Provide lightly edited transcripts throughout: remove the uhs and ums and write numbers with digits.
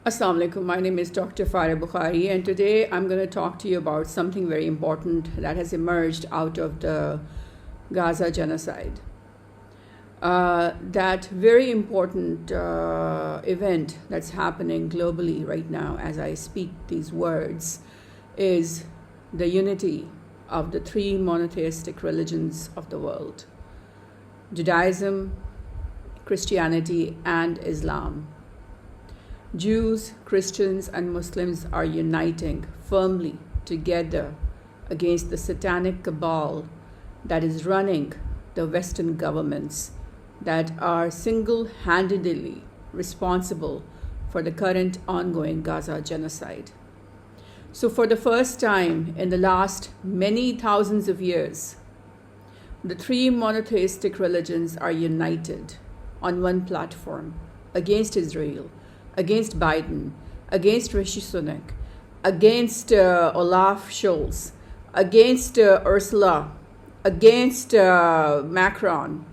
Assalamu alaikum. My name is Dr. Farah Bukhari, and today I'm going to talk to you about something very important that has emerged out of the Gaza genocide. That very important event that's happening globally right now as I speak these words is the unity of the three monotheistic religions of the world: Judaism, Christianity, and Islam. Jews, Christians, and Muslims are uniting firmly together against the satanic cabal that is running the Western governments that are single-handedly responsible for the current ongoing Gaza genocide. So for the first time in the last many thousands of years, the three monotheistic religions are united on one platform against Israel, against Biden, against Rishi Sunak, against Olaf Scholz, against Ursula, against Macron,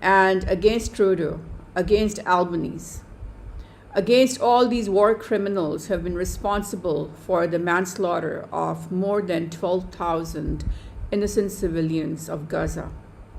and against Trudeau, against Albanese, against all these war criminals who have been responsible for the manslaughter of more than 12,000 innocent civilians of Gaza.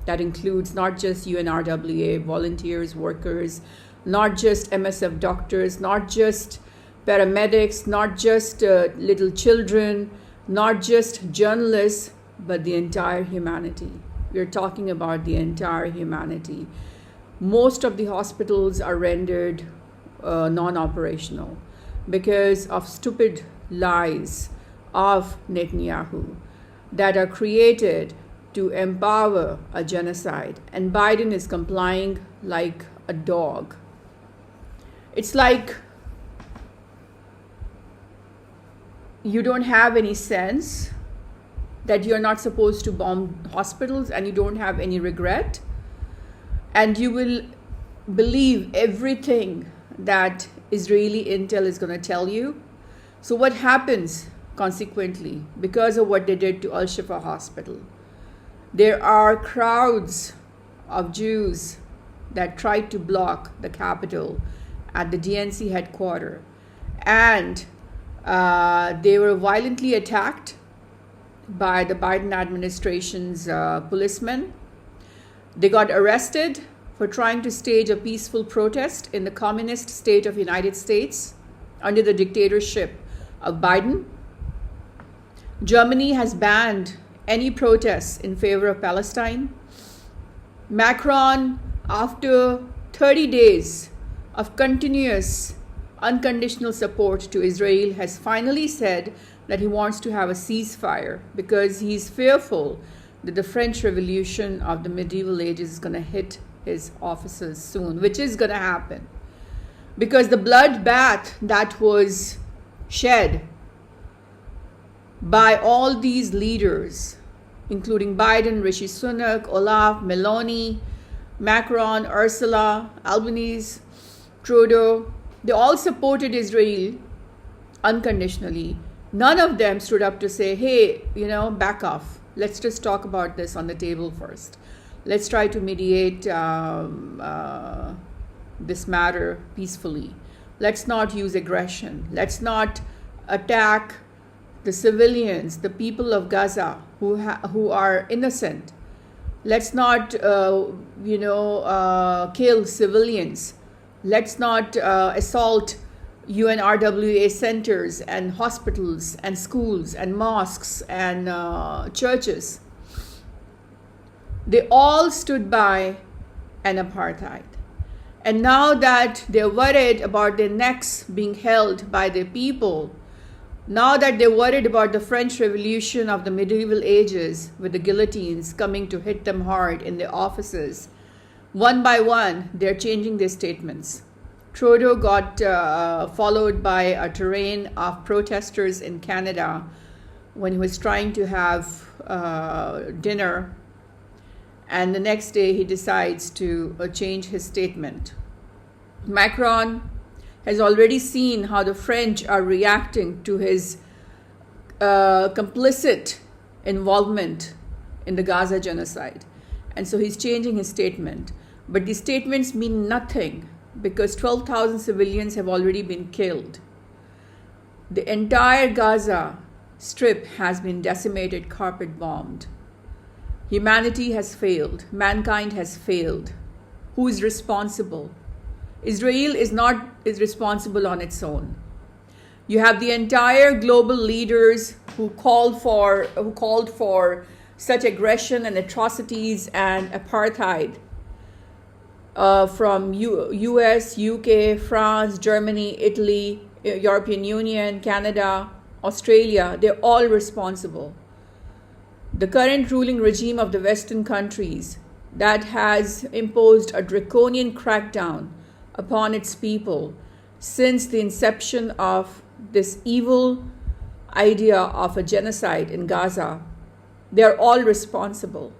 That includes not just UNRWA volunteers, workers, not just MSF doctors, not just paramedics, not just little children, not just journalists, but the entire humanity. We're talking about the entire humanity. Most of the hospitals are rendered non-operational because of stupid lies of Netanyahu that are created to empower a genocide. And Biden is complying like a dog. It's like you don't have any sense that you're not supposed to bomb hospitals, and you don't have any regret, and you will believe everything that Israeli intel is going to tell you. So what happens consequently because of what they did to Al-Shifa Hospital? There are crowds of Jews that tried to block the Capitol at the DNC headquarters, and they were violently attacked by the Biden administration's policemen. They got arrested for trying to stage a peaceful protest in the communist state of United States under the dictatorship of Biden. Germany has banned any protests in favor of Palestine. Macron, after 30 days of continuous unconditional support to Israel, has finally said that he wants to have a ceasefire because he's fearful that the French Revolution of the medieval ages is going to hit his offices soon, which is going to happen. Because the bloodbath that was shed by all these leaders, including Biden, Rishi Sunak, Olaf, Meloni, Macron, Ursula, Albanese, Trudeau, they all supported Israel unconditionally. None of them stood up to say, hey, back off. Let's just talk about this on the table first. Let's try to mediate this matter peacefully. Let's not use aggression. Let's not attack the civilians, the people of Gaza who are innocent. Let's not, kill civilians. Let's not assault UNRWA centers and hospitals and schools and mosques and churches. They all stood by an apartheid. And now that they're worried about their necks being held by their people, now that they're worried about the French Revolution of the medieval ages with the guillotines coming to hit them hard in their offices, one by one, they're changing their statements. Trudeau got followed by a terrain of protesters in Canada when he was trying to have dinner, and the next day he decides to change his statement. Macron has already seen how the French are reacting to his complicit involvement in the Gaza genocide, and so he's changing his statement. But these statements mean nothing because 12,000 civilians have already been killed. The entire Gaza Strip has been decimated, carpet bombed. Humanity has failed. Mankind has failed. Who is responsible? Israel is responsible on its own. You have the entire global leaders who called for such aggression and atrocities and apartheid from US, UK, France, Germany, Italy, European Union, Canada, Australia. They're all responsible. The current ruling regime of the Western countries that has imposed a draconian crackdown upon its people since the inception of this evil idea of a genocide in Gaza, they are all responsible.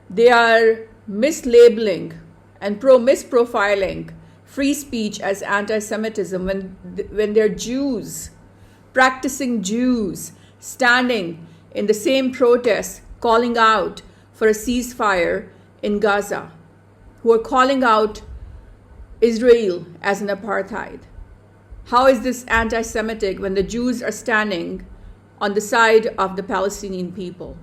They are mislabeling and misprofiling free speech as anti-Semitism when they're Jews, practicing Jews, standing in the same protests, calling out for a ceasefire in Gaza, who are calling out Israel as an apartheid. How is this anti-Semitic when the Jews are standing on the side of the Palestinian people?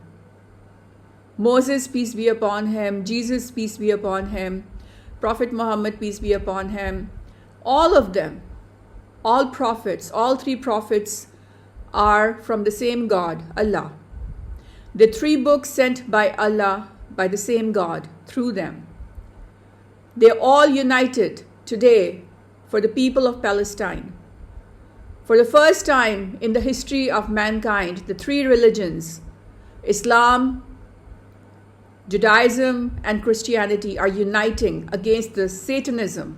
Moses, peace be upon him, Jesus, peace be upon him, Prophet Muhammad, peace be upon him, all of them, all prophets, all three prophets are from the same God, Allah. The three books sent by Allah, by the same God, through them. They're all united today for the people of Palestine. For the first time in the history of mankind, the three religions, Islam, Judaism, and Christianity, are uniting against the Satanism,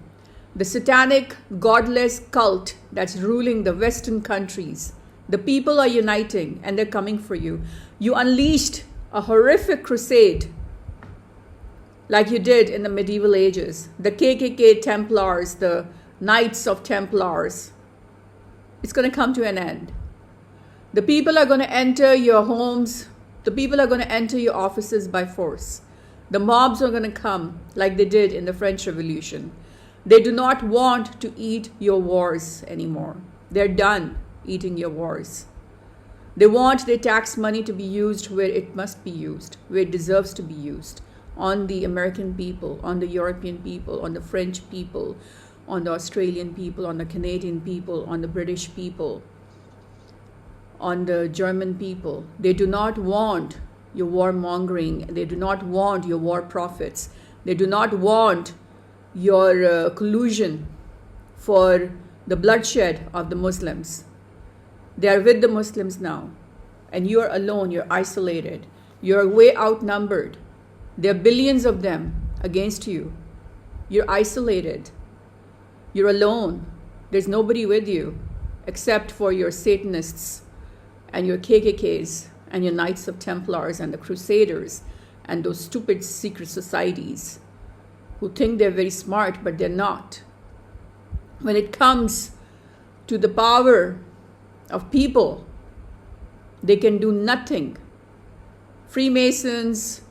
the satanic, godless cult that's ruling the Western countries. The people are uniting and they're coming for you. You unleashed a horrific crusade like you did in the medieval ages. The KKK Templars, the Knights of Templars. It's going to come to an end. The people are going to enter your homes. The people are going to enter your offices by force. The mobs are going to come like they did in the French Revolution. They do not want to eat your wars anymore. They're done eating your wars. They want their tax money to be used where it must be used, where it deserves to be used, on the American people, on the European people, on the French people, on the Australian people, on the Canadian people, on the British people, on the German people. They do not want your warmongering. They do not want your war profits. They do not want your collusion for the bloodshed of the Muslims. They are with the Muslims now, and you are alone, you're isolated, you're way outnumbered. There are billions of them against you. You're isolated. You're alone. There's nobody with you except for your Satanists and your KKKs and your Knights of Templars and the Crusaders and those stupid secret societies who think they're very smart, but they're not. When it comes to the power of people, they can do nothing. Freemasons,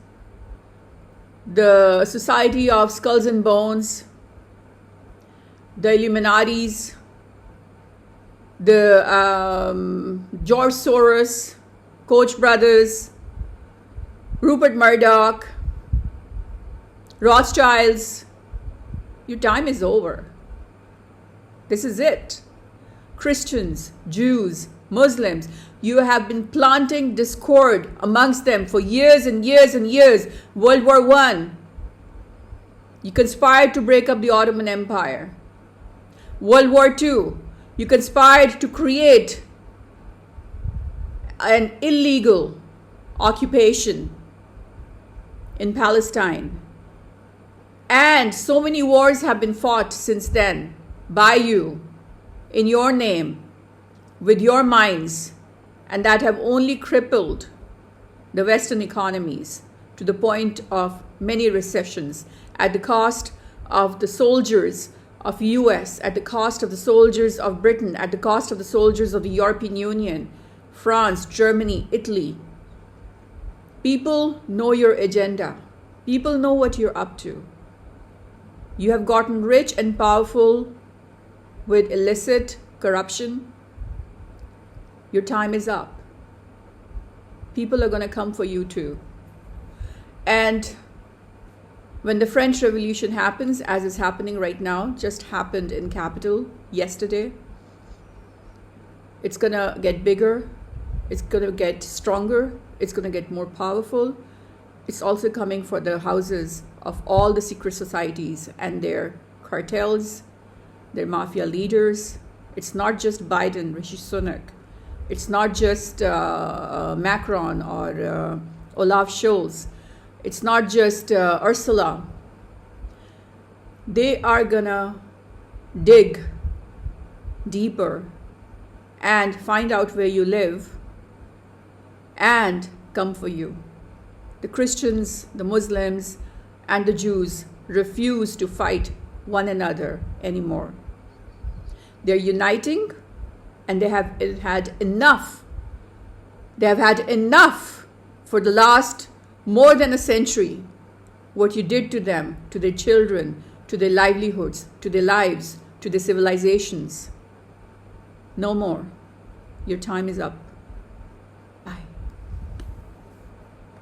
the Society of Skulls and Bones, the Illuminatis, the George Soros, Koch brothers, Rupert Murdoch, Rothschilds, your time is over. This is it. Christians, Jews, Muslims, you have been planting discord amongst them for years and years and years. World War I, you conspired to break up the Ottoman Empire. World War II, you conspired to create an illegal occupation in Palestine. And so many wars have been fought since then by you, in your name, with your minds, and that have only crippled the Western economies to the point of many recessions, at the cost of the soldiers of US, at the cost of the soldiers of Britain, at the cost of the soldiers of the European Union, France, Germany, Italy. People know your agenda. People know what you're up to. You have gotten rich and powerful with illicit corruption. Your time is up. People are going to come for you too. And when the French Revolution happens, as is happening right now, just happened in capital yesterday, it's going to get bigger, it's going to get stronger, it's going to get more powerful. It's also coming for the houses of all the secret societies and their cartels, their mafia leaders. It's not just Biden, Rishi Sunak. It's not just Macron or Olaf Scholz. It's not just Ursula. They are gonna dig deeper and find out where you live and come for you. The Christians, the Muslims, and the Jews refuse to fight one another anymore. They're uniting, and they have had enough. They have had enough for the last more than a century. What you did to them, to their children, to their livelihoods, to their lives, to their civilizations. No more. Your time is up.